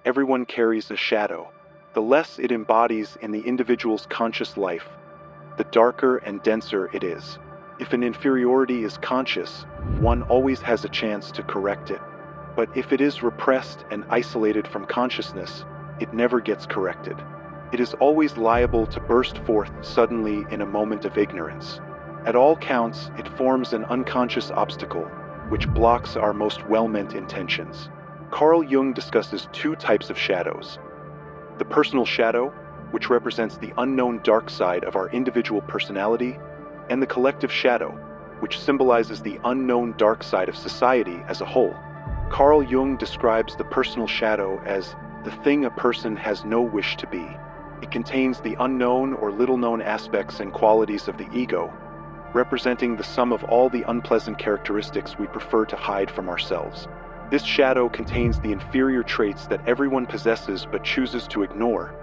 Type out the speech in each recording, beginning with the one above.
Everyone carries a shadow. The less it embodies in the individual's conscious life, the darker and denser it is. If an inferiority is conscious, one always has a chance to correct it. But if it is repressed and isolated from consciousness, it never gets corrected. It is always liable to burst forth suddenly in a moment of ignorance. At all counts, it forms an unconscious obstacle, which blocks our most well-meant intentions. Carl Jung discusses two types of shadows. The personal shadow, which represents the unknown dark side of our individual personality, and the collective shadow, which symbolizes the unknown dark side of society as a whole. Carl Jung describes the personal shadow as the thing a person has no wish to be. It contains the unknown or little-known aspects and qualities of the ego, representing the sum of all the unpleasant characteristics we prefer to hide from ourselves. This shadow contains the inferior traits that everyone possesses but chooses to ignore,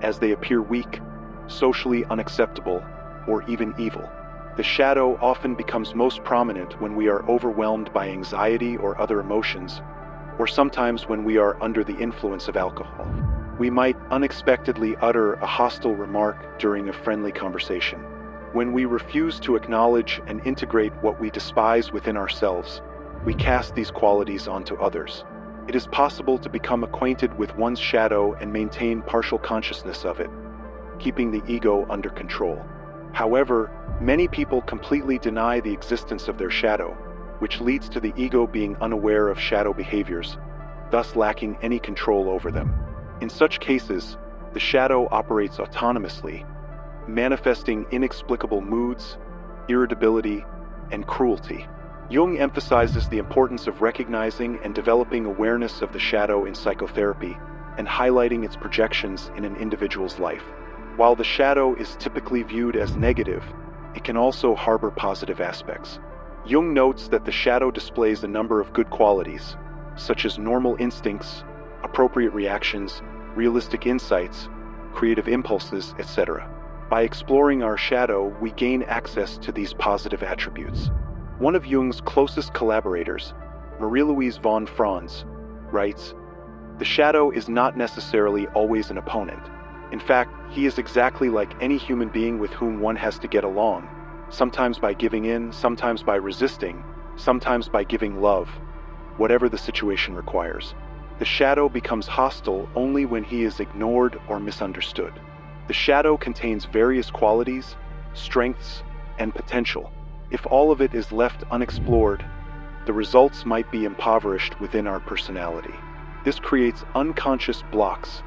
as they appear weak, socially unacceptable, or even evil. The shadow often becomes most prominent when we are overwhelmed by anxiety or other emotions, or sometimes when we are under the influence of alcohol. We might unexpectedly utter a hostile remark during a friendly conversation. When we refuse to acknowledge and integrate what we despise within ourselves, we cast these qualities onto others. It is possible to become acquainted with one's shadow and maintain partial consciousness of it, keeping the ego under control. However, many people completely deny the existence of their shadow, which leads to the ego being unaware of shadow behaviors, thus lacking any control over them. In such cases, the shadow operates autonomously, manifesting inexplicable moods, irritability, and cruelty. Jung emphasizes the importance of recognizing and developing awareness of the shadow in psychotherapy and highlighting its projections in an individual's life. While the shadow is typically viewed as negative, it can also harbor positive aspects. Jung notes that the shadow displays a number of good qualities, such as normal instincts, appropriate reactions, realistic insights, creative impulses, etc. By exploring our shadow, we gain access to these positive attributes. One of Jung's closest collaborators, Marie-Louise von Franz, writes, "The shadow is not necessarily always an opponent. In fact, he is exactly like any human being with whom one has to get along, sometimes by giving in, sometimes by resisting, sometimes by giving love, whatever the situation requires. The shadow becomes hostile only when he is ignored or misunderstood. The shadow contains various qualities, strengths, and potential. If all of it is left unexplored, the results might be impoverished within our personality. This creates unconscious blocks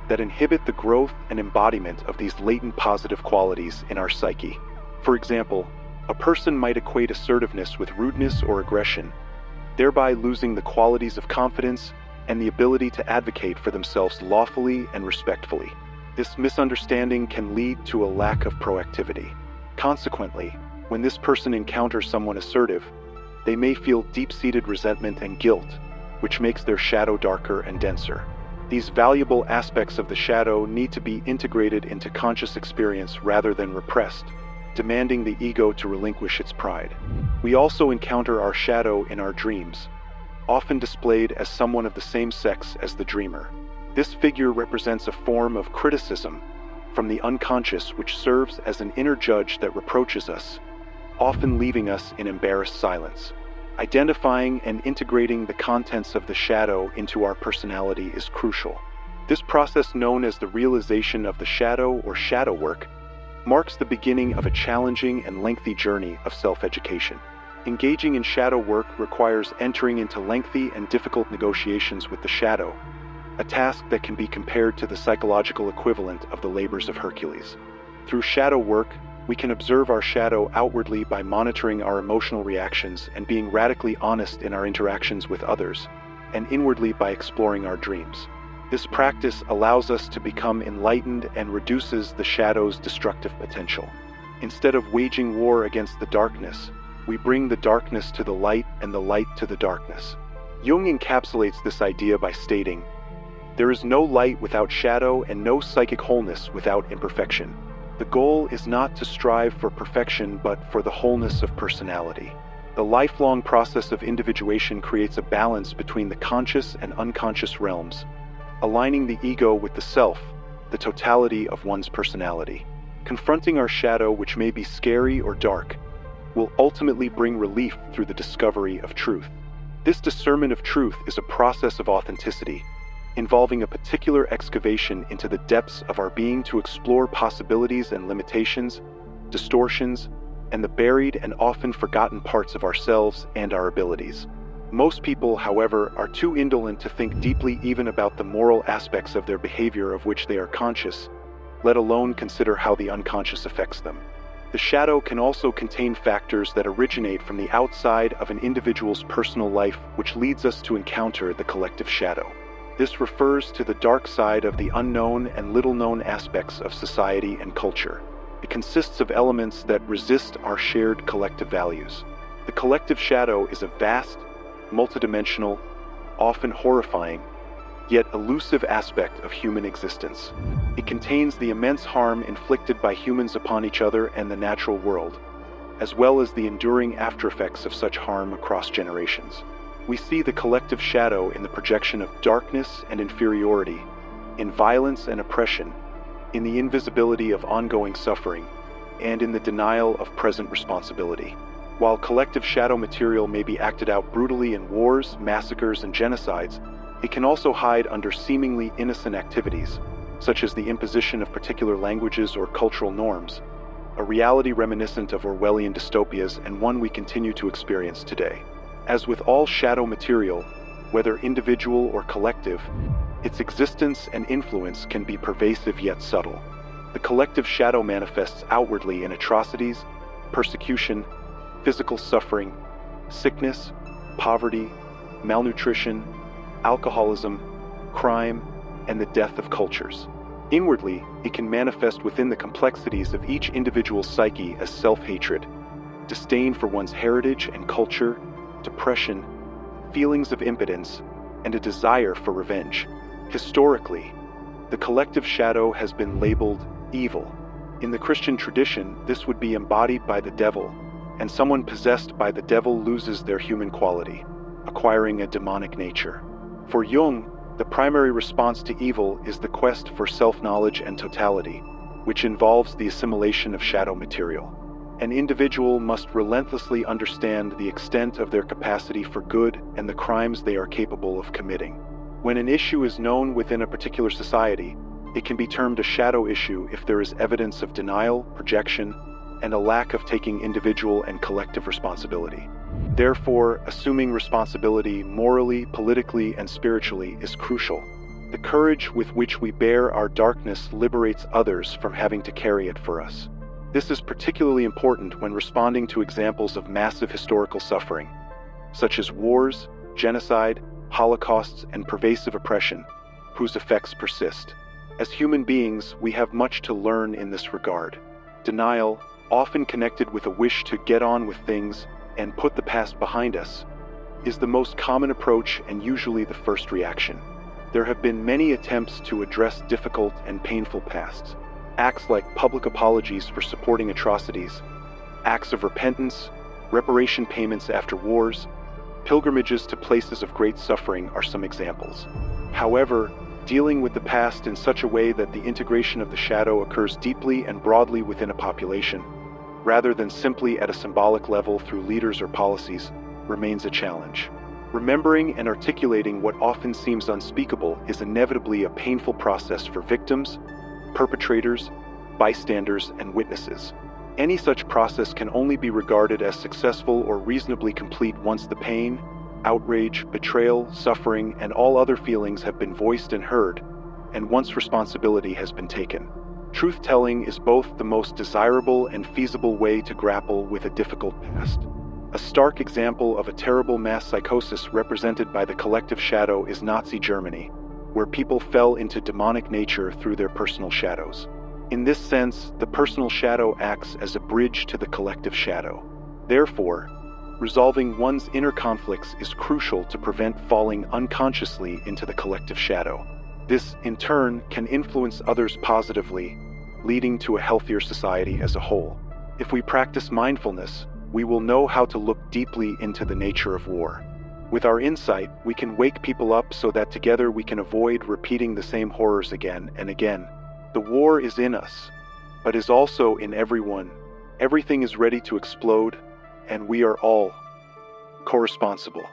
that inhibit the growth and embodiment of these latent positive qualities in our psyche. For example, a person might equate assertiveness with rudeness or aggression, thereby losing the qualities of confidence and the ability to advocate for themselves lawfully and respectfully. This misunderstanding can lead to a lack of proactivity. Consequently, when this person encounters someone assertive, they may feel deep-seated resentment and guilt, which makes their shadow darker and denser. These valuable aspects of the shadow need to be integrated into conscious experience rather than repressed, demanding the ego to relinquish its pride. We also encounter our shadow in our dreams, often displayed as someone of the same sex as the dreamer. This figure represents a form of criticism from the unconscious which serves as an inner judge that reproaches us, often leaving us in embarrassed silence. Identifying and integrating the contents of the shadow into our personality is crucial. This process, known as the realization of the shadow or shadow work, marks the beginning of a challenging and lengthy journey of self-education. Engaging in shadow work requires entering into lengthy and difficult negotiations with the shadow, a task that can be compared to the psychological equivalent of the labors of Hercules. Through shadow work, we can observe our shadow outwardly by monitoring our emotional reactions and being radically honest in our interactions with others, and inwardly by exploring our dreams. This practice allows us to become enlightened and reduces the shadow's destructive potential. Instead of waging war against the darkness, we bring the darkness to the light and the light to the darkness. Jung encapsulates this idea by stating, "There is no light without shadow and no psychic wholeness without imperfection. The goal is not to strive for perfection but for the wholeness of personality." The lifelong process of individuation creates a balance between the conscious and unconscious realms, aligning the ego with the self, the totality of one's personality. Confronting our shadow, which may be scary or dark, will ultimately bring relief through the discovery of truth. This discernment of truth is a process of authenticity, involving a particular excavation into the depths of our being to explore possibilities and limitations, distortions, and the buried and often forgotten parts of ourselves and our abilities. Most people, however, are too indolent to think deeply even about the moral aspects of their behavior of which they are conscious, let alone consider how the unconscious affects them. The shadow can also contain factors that originate from the outside of an individual's personal life, which leads us to encounter the collective shadow. This refers to the dark side of the unknown and little-known aspects of society and culture. It consists of elements that resist our shared collective values. The collective shadow is a vast, multidimensional, often horrifying, yet elusive aspect of human existence. It contains the immense harm inflicted by humans upon each other and the natural world, as well as the enduring aftereffects of such harm across generations. We see the collective shadow in the projection of darkness and inferiority, in violence and oppression, in the invisibility of ongoing suffering, and in the denial of present responsibility. While collective shadow material may be acted out brutally in wars, massacres, and genocides, it can also hide under seemingly innocent activities, such as the imposition of particular languages or cultural norms, a reality reminiscent of Orwellian dystopias and one we continue to experience today. As with all shadow material, whether individual or collective, its existence and influence can be pervasive yet subtle. The collective shadow manifests outwardly in atrocities, persecution, physical suffering, sickness, poverty, malnutrition, alcoholism, crime, and the death of cultures. Inwardly, it can manifest within the complexities of each individual's psyche as self-hatred, disdain for one's heritage and culture, depression, feelings of impotence, and a desire for revenge. Historically, the collective shadow has been labeled evil. In the Christian tradition, this would be embodied by the devil, and someone possessed by the devil loses their human quality, acquiring a demonic nature. For Jung, the primary response to evil is the quest for self-knowledge and totality, which involves the assimilation of shadow material. An individual must relentlessly understand the extent of their capacity for good and the crimes they are capable of committing. When an issue is known within a particular society, it can be termed a shadow issue if there is evidence of denial, projection, and a lack of taking individual and collective responsibility. Therefore, assuming responsibility morally, politically, and spiritually is crucial. The courage with which we bear our darkness liberates others from having to carry it for us. This is particularly important when responding to examples of massive historical suffering, such as wars, genocide, holocausts, and pervasive oppression, whose effects persist. As human beings, we have much to learn in this regard. Denial, often connected with a wish to get on with things and put the past behind us, is the most common approach and usually the first reaction. There have been many attempts to address difficult and painful pasts. Acts like public apologies for supporting atrocities, acts of repentance, reparation payments after wars, pilgrimages to places of great suffering are some examples. However, dealing with the past in such a way that the integration of the shadow occurs deeply and broadly within a population, rather than simply at a symbolic level through leaders or policies, remains a challenge. Remembering and articulating what often seems unspeakable is inevitably a painful process for victims, perpetrators, bystanders, and witnesses. Any such process can only be regarded as successful or reasonably complete once the pain, outrage, betrayal, suffering, and all other feelings have been voiced and heard, and once responsibility has been taken. Truth-telling is both the most desirable and feasible way to grapple with a difficult past. A stark example of a terrible mass psychosis represented by the collective shadow is Nazi Germany, where people fell into demonic nature through their personal shadows. In this sense, the personal shadow acts as a bridge to the collective shadow. Therefore, resolving one's inner conflicts is crucial to prevent falling unconsciously into the collective shadow. This, in turn, can influence others positively, leading to a healthier society as a whole. If we practice mindfulness, we will know how to look deeply into the nature of war. With our insight, we can wake people up so that together we can avoid repeating the same horrors again and again. The war is in us, but is also in everyone. Everything is ready to explode, and we are all co-responsible.